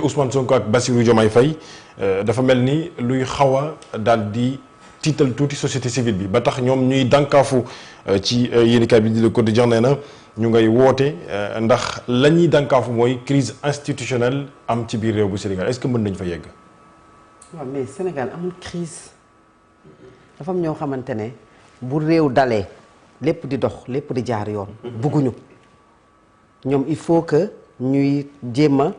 Ousmane Sonko ak Bassirou Diomaye Faye dafa mel ni luy xaw a daal di tiital tuuti société civile bi ba tax ñoom ñuy dànkaafu ci yéenekaay bi di Le Quotidien nee na ñu ngay woote ndax la ñuy dànkaafu mooy crise institutionnelle am ci biir réew bu Sénégal est-ce que mën nañ fa yegg. waaw mais Sénégal amul crise dafa am ñoo xamante ne bu réew dalee lépp di dox lépp di jaar yoon. bugguñu ñoom il faut que ñuy jéem a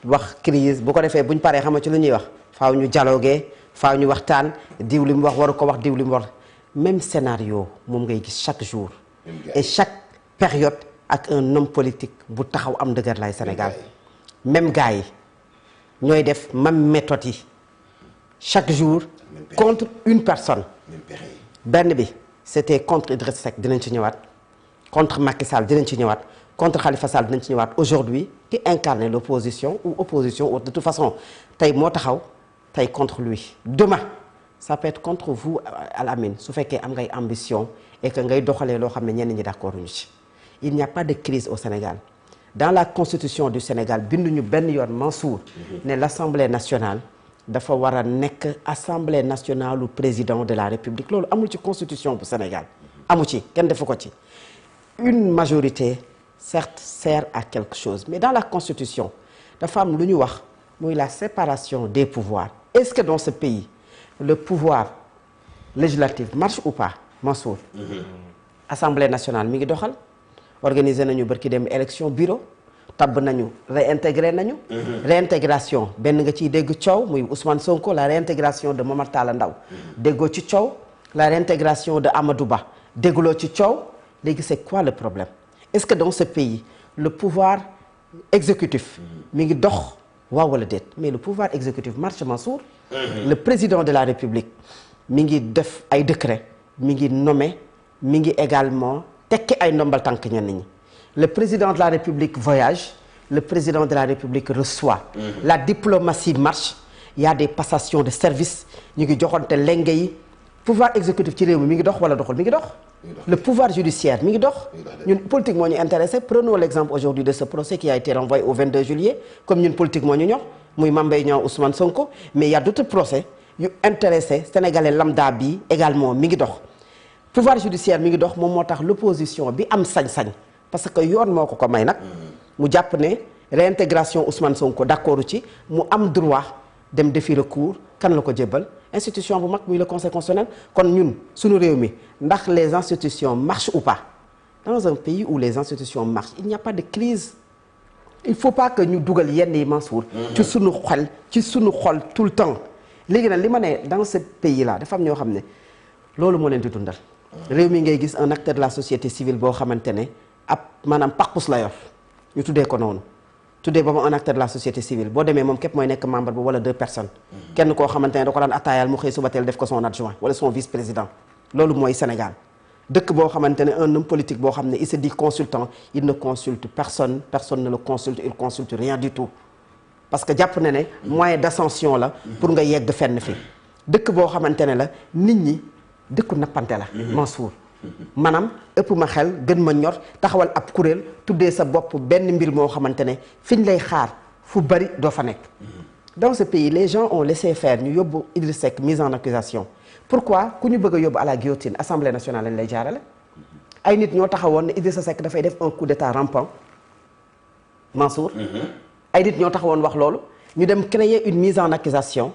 wax crise bu ko defee buñ paree xam nga ci lu ñuy wax faaw ñu dialoguer faaw ñu waxtaan diw li mu wax waru ko wax diw li mu wax même scénario moom ngay gis chaque jour et chaque période ak un homme politique bu taxaw am dëgër lay Sénégal même gars yi ñooy def même méthode yi chaque jour contre une personne benn bi c'était contre Idriss Seck dinañ ci ñëwaat contre Macky Sall dinañ ci ñëwaat contre Khalifa Sall dinañ ci ñëwaat aujourd'hui qui incarne l'opposition ou opposition de toute façon tey moo taxaw tey contre lui demain ça peut être contre vous Al-Amine su fekkee am ngay ambition et que ngay doxalee loo xam ne ñenn ñi d'accord ñu ci il n'y a pas de crise au Sénégal dans la constitution du Sénégal binduñu benn yoon Mansour ne l'Assemblée nationale dafa war a nekk Assemblée nationale ou président de la République loolu amul ci constitution bu Sénégal amu ci kenn defu ko ci une majorité certes sert à quelque chose mais dans la constitution dafa am lu ñu wax muy la séparation des pouvoirs est-ce que dans ce pays le pouvoir législatif marche ou pas Mansour Assemblée nationale mi ngi doxal organiser nañu barki dem élection bureau tabb nañu réintégré nañu réintégration benn nga ciy dégg coow muy Ousmane Sonko la réintégration de Momar Talla Ndao déggoo ci coow la réintégration de Amadou Ba dégguloo ci coow léegi c'est quoi le problème est-ce que dans ce pays le pouvoir exécutif mi ngi dox waaw wala déet mais le pouvoir exécutif marche Mansour le président de la République mi ngi def ay décret mi ngi nommé mi ngi également tekki ay ndombal tànk ñenn ñi le président de la République voyage le président de la République reçoit la diplomatie marche il y a des passations de service ñu ngi joxonte lenge yi pouvoir exécutif ci réew mi ngi dox wala doxul mi ngi dox le pouvoir judiciaire mi ngi dox ñun politique moo ñu intéressé prenons l'exemple aujourd'hui de ce procès qui a été renvoyé au 22 juillet comme ñun politique moo ñu ñor muy Mame Mbaye Niang Ousmane Sonko mais il y a d'autres procès yu intéressé sénégalais lambda bi également mi ngi dox pouvoir judiciaire mi ngi dox moom moo tax l'opposition bi am sañ-sañ parce que yoon moo ko may nag mu jàpp ne réintégration Ousmane Sonko d'accord ci mu am droit dem défi recours kan la ko jébbal institution bu mag muy le conseil constitutionnel kon ñun suñu réew mi ndax les institutions marchent ou pas dans un pays où les institutions marchent il n'y a pas de crise il faut pas que ñu dugal yenn yi Mansour ci suñu xel ci suñu xol tout le temps léegi nag li ma ne dans ce pays là dafa am ñoo xam ne loolu moo leen di dundal réew mi ngay gis un acteur de la société civile boo xamante ne ab maanaam paqus la yor ñu tuddee ko noonu tuddee ba mu un acteur de la société civile boo demee moom képp mooy nekk membre ba wala 2 personnes kenn koo xamante ne da ko daan attaayaal mu xëy suba teel def ko son adjoint wala son vice-président loolu mooy Sénégal dëkk boo xamante ne un homme politique boo xam ne il se dit consultant il ne consulte personne personne ne le consulte il consulte rien du tout parce que jàpp na ne moyen d'ascension la pour nga yegg fenn fi dëkk boo xamante ne la nit ñi dëkku nappante la Mansour maanaam ëpp ma xel gën ma ñor taxawal ab kuréel tuddee sa bopp benn mbir moo xamante ne fiñ lay xaar fu bari doo fa nekk dans ce pays les gens ont laissé faire ñu yóbbu Idriss Seck mise en accusation pourquoi ku ñu bëgg a yóbbu à la guillotine assemblée nationale lañ lay jaarale ay nit ñoo taxawoon ne Idrissa Seck dafay def un coup d'état rampant Mansour ay nit ñoo taxawoon wax loolu ñu dem créer une mise en accusation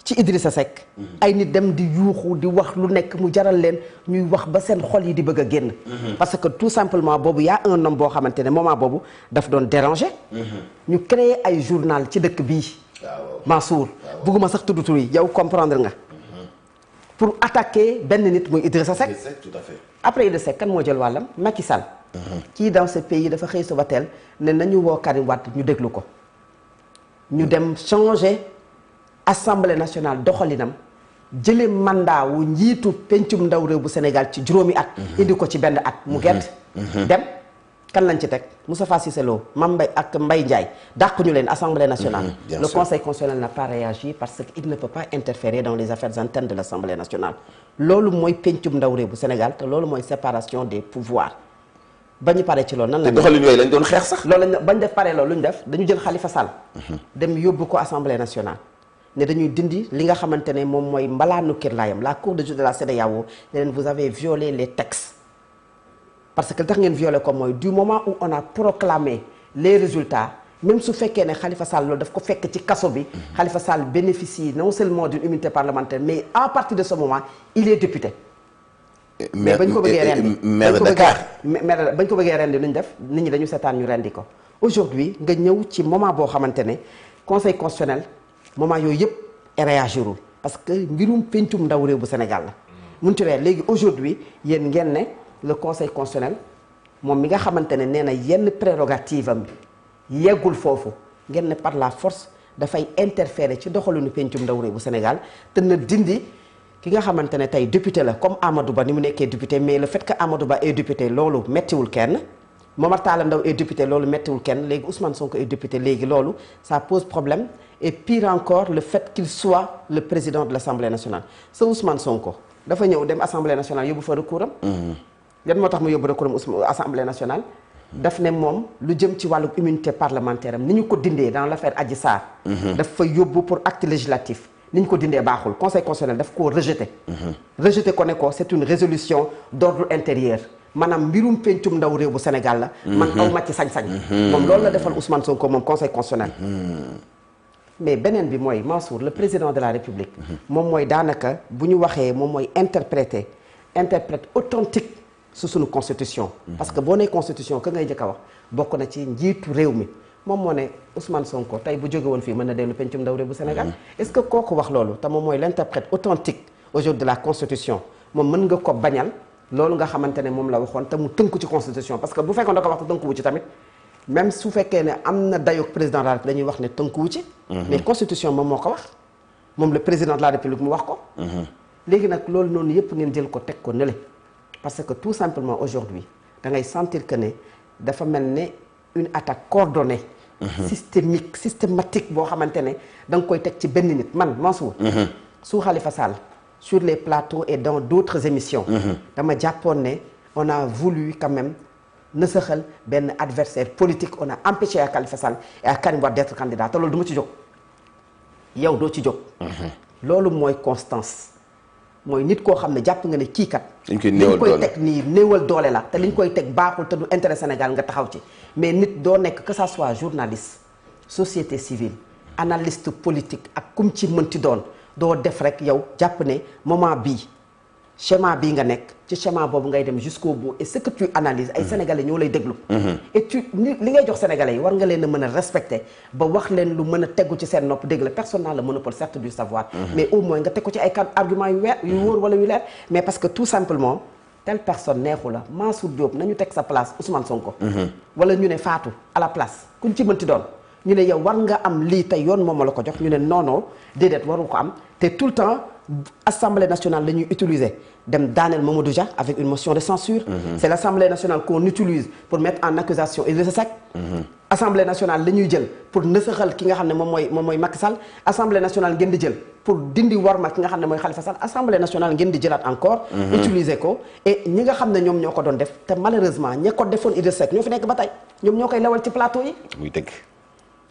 ci Idrissa Seck ay nit dem di yuuxu di wax lu nekk mu jaral leen ñuy wax ba seen xol yi di bëgg a génn parce que tout simplement boobu y a un homme boo xamante ne moment boobu daf doon déranger ñu créer ay journal ci dëkk bii Mansour bugguma sax tudd tur yi yow comprendre nga pour attaquer benn nit muy Idrissa Seck tout à fait. après Idrissa Seck kan moo jël wàllam Macky Sall kii dans ce pays dafa xëy suba teel ne nañu woo Karim Wade ñu déglu ko ñu dem changer Assemblée nationale doxalinam jëlee mandat wu njiitu pencum ndaw réew bu Sénégal ci juróomi at indi ko ci benn at mu gert dem kan lañ ci teg Moustapha Cissé Lo Mame Mbaye ak Mbaye Ndiaye dàq ñu leen Assemblée nationale le Conseil constitutionnel n'a pas réagi parce qu'il ne peut pas interférer dans les affaires internes de l'Assemblée nationale loolu mooy pencum ndaw réew bu Sénégal te loolu mooy séparation des pouvoirs ba ñu pare ci loolu nan la. te doxalin yooyu lañ doon xeex sax. loolu lañ bañ def pare loolu lu ñu def dañu jël Khalifa Sall. dem yóbbu ko assemblée nationale. ne dañuy dindi li nga xamante ne moom mooy mbalaanu kirlaayam la cour de justice de la CEDEAO ne leen vous avez violé les textes. parce que tax ngeen violé ko mooy du moment où on a proclamé les résultats même su fekkee ne Khalifa Sall loolu daf ko fekk ci kaso bi. Khalifa Sall bénéficie non seulement d'une immunité parlementaire mais à partir de ce moment il est député. mais bañ ko bëggee rendi maire de Dakar bañ ko bëggee rendi lu ñu def nit ñi dañu seetaan ñu rendi ko. aujourd'hui nga ñëw ci moment boo xamante ne conseil constitutionnel moment yooyu yëpp réagirul parce que mbirum pencum ndaw réew bu Sénégal la. mun ci léegi aujourd'hui yéen ngeen ne le conseil constitutionnel moom mi nga xamante ne nee na yenn prérogative am yeggul foofu ngeen ne par la force dafay interférer ci doxalinu pencum ndaw réew bu Sénégal te na dindi ki nga xamante ne tey député la comme Amadou Ba ni mu nekkee député mais le fait que Amadou Ba est député loolu mettiwul kenn Momar Talla Ndao est député loolu mettiwul kenn léegi Ousmane Sonko est député léegi loolu ça pose problème et pire encore le fait qu'il soit le président de l'Assemblée nationale sa Ousmane Sonko dafa ñëw dem Assemblée nationale yóbbu fa recours am yan moo tax mu yóbbu recours am Assemblée nationale daf ne moom lu jëm ci wàllu immunité parlementaire am ni ñu ko dindee dans l'affaire Adji Sarr daf fa yóbbu pour acte législatif ni ñu ko dindee baaxul conseil constitutionnel daf koo rejeté rejeté ko ne ko c'est une résolution d'ordre intérieur maanaam mbirum pencum ndaw réew bu Sénégal la man aw ma ci sañ-sañ moom loolu la defal Ousmane Sonko moom conseil constitutionnel mais beneen bi mooy Mansour le président de la République moom mooy daanaka bu ñu waxee moom mooy interprète authentique su suñu constitution parce que boo nee constitution ka ngay njëkk a wax bokk na ci njiitu réew mi moom moo ne Ousmane Sonko tey bu jóge woon fii mën na dellu pencum ndaw réew bu Sénégal est-ce que kooku wax loolu te moom mooy l'interprète authentique aujourd'hui de la constitution moom mën nga ko bañal loolu nga xamante ne moom la waxoon te mu tënku ci constitution parce que bu fekkoon da ko wax te tënkuwu ci tamit même su fekkee ne am na dayoog président de la République dañuy wax ne tënkuwu ci mais constitution moom moo ko wax moom le président de la République mu wax ko léegi nag loolu noonu yëpp ngeen jël ko teg ko nële parce que tout simplement aujourd'hui da ngay sentir que ne dafa mel ne une attaque coordonnée systématique boo xamante ne da nga koy teg ci benn nit man Mansour su Khalifa Sall sur les plateaux et dans d'autres émissions dama jàppoon ne on a voulu quand même nësaxal benn adversaire politique on a empêché à Khalifa Sall et à Karim Wade d'être candidat te loolu du ma ci jóg yow doo ci jóg loolu mooy constance mooy nit koo xam ne jàpp nga ne kii kat liñ koy teg nii néewal doole la te liñ koy teg baaxul te du intérêt Sénégal nga taxaw ci mais nit doo nekk que ça soit journaliste société civile analyste politique ak kum ci mënti doon doo def rek yow jàpp ne moment bii schéma bii nga nekk ci schéma boobu ngay dem jusqu'au bout et ce que tu analyses ay sénégalais ñoo lay déglu et tu li ngay jox sénégalais yi war nga leen a mën a respecter ba wax leen lu mën a tegu ci seen nopp dégg la personne n'a le monopole certes du savoir mais au moins nga teg ko ci ay arguments yu weer yu wóor wala yu leer mais parce que tout simplement telle personne neexu la Mansour Diop nañu teg sa place Ousmane Sonko wala ñu ne Fatou à la place kuñ ci mënti doon ñu ne yow war nga am lii tey yoon moom la ko jox ñu ne non non déedéet waru ko am te tout le temps Assemblée nationale la ñuy utiliser dem daaneel Mamadou Dia avec une motion de censure c'est l'Assemblée nationale qu'on utilise pour mettre en accusation Idrissa Seck Assemblée nationale la ñuy jël pour nësaxal ki nga xam ne moom mooy Macky Sall Assemblée nationale ngeen di jël pour dindi warma ki nga xam ne mooy Khalifa Sall Assemblée nationale ngeen di jëlaat encore utiliser ko et ñi nga xam ne ñoom ñoo ko doon def te malheureusement ña ko defoon Idrissa Seck ñoo fi nekk ba tey ñoom ñoo koy lewal ci plateau yi muy dëgg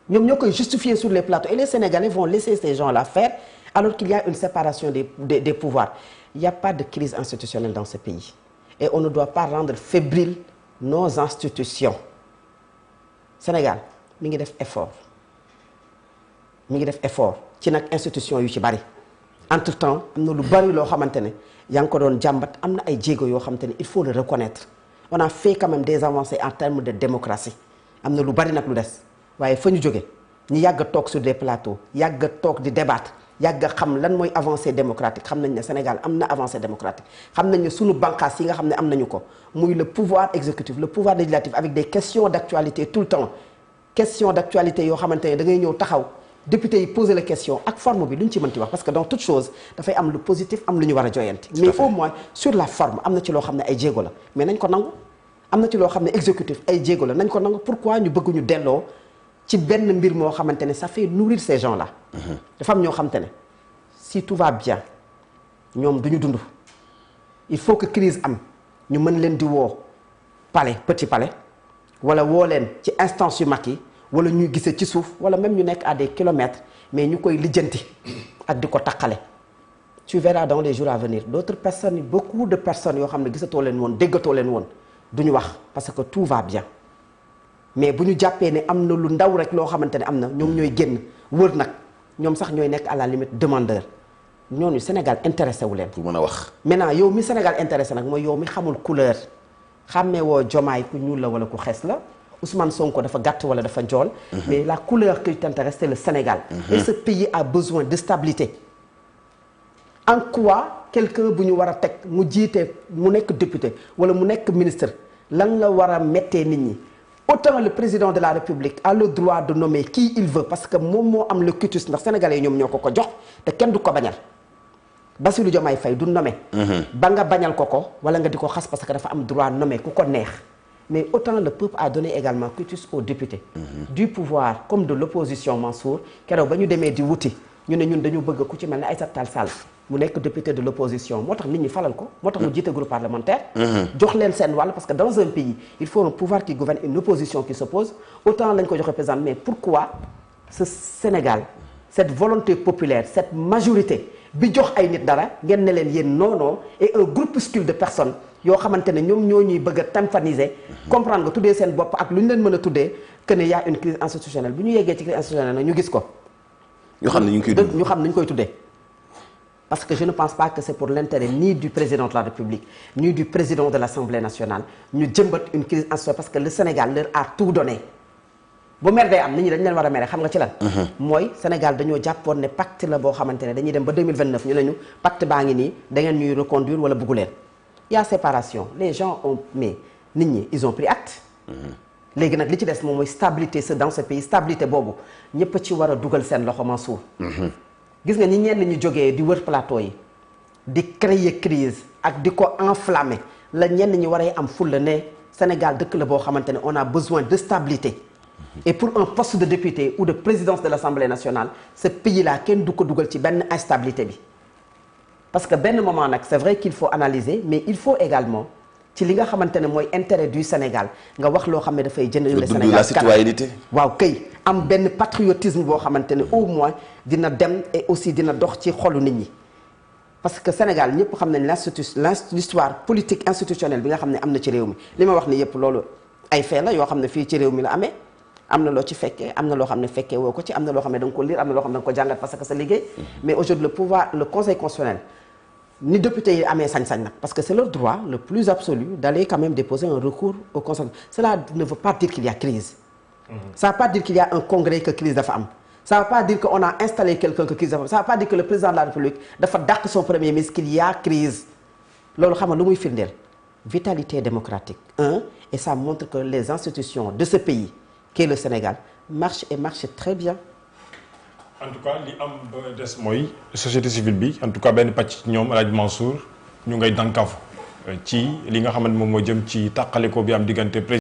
ñoom ñoo koy justifier sur les plateaux et les Sénégalais vont laisser ces gens-là faire alors qu'il y a une séparation des pouvoirs. Il n'y a pas de crise institutionnelle dans ce pays. Et on ne doit pas rendre fébriles nos institutions. Sénégal, mi ngi def effort. Mi ngi def effort ci nag institution yu ci bari. Entre-temps, am na lu bari loo xamante ne yaa ngi ko doon jàmbat am na ay jéego yoo xamante ne il faut le reconnaître. On a fait quand même des avancées en termes de démocratie. Am na lu bari nag lu des. waaye fa ñu jóge ñu yàgg a toog sur des plateaux yàgg a toog di débattre yàgg a xam lan mooy avancée démocratique xam nañ ne Sénégal am na avancée démocratique xam nañ ne sunu bànqaas yi nga xam ne am nañu ko muy le pouvoir exécutif le pouvoir législatif avec des questions d'actualité tout le temps questions d'actualité yoo xamante ne da ngay ñëw taxaw député yi poser la question ak forme bi lu ñu ci mënti wax parce que dans toute chose dafay am lu positif am lu ñu war a joyanti mais au moins sur la forme am na ci loo xam ne ay jéego la mais nañ ko nangu am na ci loo xam ne exécutif ay jéego la nañ ko nangu pourquoi ñu bëgg ñu delloo ci benn mbir moo xamante ne ça fait nourrir ces gens-là. dafa am ñoo xamante ne si tout va bien ñoom du ñu dund. il faut que crise am ñu mën leen di woo palais petit palais wala woo leen ci instance yu mag yi wala ñuy gisee ci suuf wala même ñu nekk à des kilomètres mais ñu koy lijjanti ak di ko taqale. tu verras dans les jours à venir d'autres personnes beaucoup de personnes yoo xam ne gisatoo leen woon déggatoo leen woon du ñu wax parce que tout va bien mais bu ñu jàppee ne am na lu ndaw rek loo xamante ne am na ñoom ñooy génn wër nag ñoom sax ñooy nekk à la limite demandeur ñooñu Sénégal intéressé wu leen. pour mën a wax. maintenant yow mi Sénégal intéressé nag mooy yow mi xamul couleur xàmmee woo Diomaye ku ñuul la wala ku xees la Ousmane Sonko dafa gàtt wala dafa njool. mais la couleur qui t'intéresse c'est le Sénégal. Et ce pays a besoin de stabilité. En quoi quelqu'un bu ñu war a teg mu jiite mu nekk député wala mu nekk ministre lan la war a méttee nit ñi autant le président de la République a le droit de nommer qui il veut parce que moom moo am le quitus ndax sénégalais yi ñoom ñoo ko jox te kenn du ko bañal Bassirou Diomaye Faye du nommé. ba nga bañal ko wala nga di ko xas parce que dafa am droit nommé ku ko neex mais autant le peuple a donné également quitus aux députés. Du pouvoir comme de l'opposition Mansour keroog ba ñu demee di wuti ñu ne ñun dañu bëgg ku ci mel ne Aïssata Tall Sall mu nekk député de l'opposition moo tax nit ñi falal ko moo tax mu jiite groupe parlementaire jox leen seen wàll parce que dans un pays il faut un pouvoir qui gouverne une opposition qui s'oppose autant lañ ko joxe président mais pourquoi ce Sénégal cette volonté populaire cette majorité bi jox ay nit dara ngeen ne leen yéen non et un groupuscule de personnes yoo xamante ne ñoom ñoo ñuy bëgg a tympaniser comprendre nga tuddee seen bopp ak lu ñu leen mën a tuddee que ne y a une crise institutionnelle bu ñu yeggee ci crise institutionnelle nag ñu gis ko ñu xam ne ñu ngi koy dund ñu xam nañu koy tuddee parce que je ne pense pas que c'est pour l'intérêt ni du président de la République ni du président de l'Assemblée nationale ñu jëmbat une crise institutionnelle parce que le Sénégal leur a tout donné bu mer day am nit ñi dañ leen war a mere xam nga ci lan mooy Sénégal dañoo jàppoon ne pacte la boo xamante ne dañuy dem ba 2029 ñu ne ñu pacte baa ngi nii da ngeen ñuy reconduire wala bëggu leen y a séparation les gens ont mais nit ñi ils ont pris acte léegi nag li ci des moom mooy stabilité dans ce pays stabilité boobu ñëpp ci war a dugal seen loxo Mansour gis nga ñi ñenn ñu jógee di wër plateau yi di créer crise ak di ko enflammer la ñenn ñi war a am fulla ne Sénégal dëkk la boo xamante ne on a besoin de stabilité et pour un poste de député ou de présidence de l'Assemblée nationale ce pays là kenn du ko dugal ci benn instabilité bi parce que benn moment nag c'est vrai qu'il faut analyser mais il faut également ci li nga xamante ne mooy intérêt du Sénégal nga wax loo xam ne dafay jëndale Sénégal la citoyenneté waaw kay am benn patriotisme boo xamante ne au moins dina dem et aussi dina dox ci xolu nit ñi parce que Sénégal ñëpp xam nañ l'histoire politique institutionnelle bi nga xam ne am na ci réew mi li ma wax ni yëpp loolu ay fait la yoo xam ne fii ci réew mi la amee am na loo ci fekkee am na loo xam ne fekkee woo ko ci am na loo xam ne da nga ko lire am na loo xam ne da nga ko jàngat parce que sa liggéey mais aujourd'hui le conseil constitutionnel ni député yi amee sañ-sañ nag parce que c'est leur droit le plus absolu d'aller quand même déposer un recours au conseil cela ne veut pas dire qu'il y a crise ça ne veut pas dire qu'il y a un congrès que crise dafa am ça ne veut pas dire qu'on a installé quelqu'un que crise dafa am ça ne veut pas dire que le président de la République dafa dàq son premier ministre qu'il y a crise loolu xam nga lu muy firndeel vitalité démocratique et ça montre que les institutions de ce pays qui est le Sénégal marchent et marchent très bien. En tout cas li am ba des mooy société civile bi en tout cas benn pàcc ci ñoom El Hadj Mansour ñu ngay dànkaafu ci li nga xamante moom moo jëm ci tàqaliko bi am diggante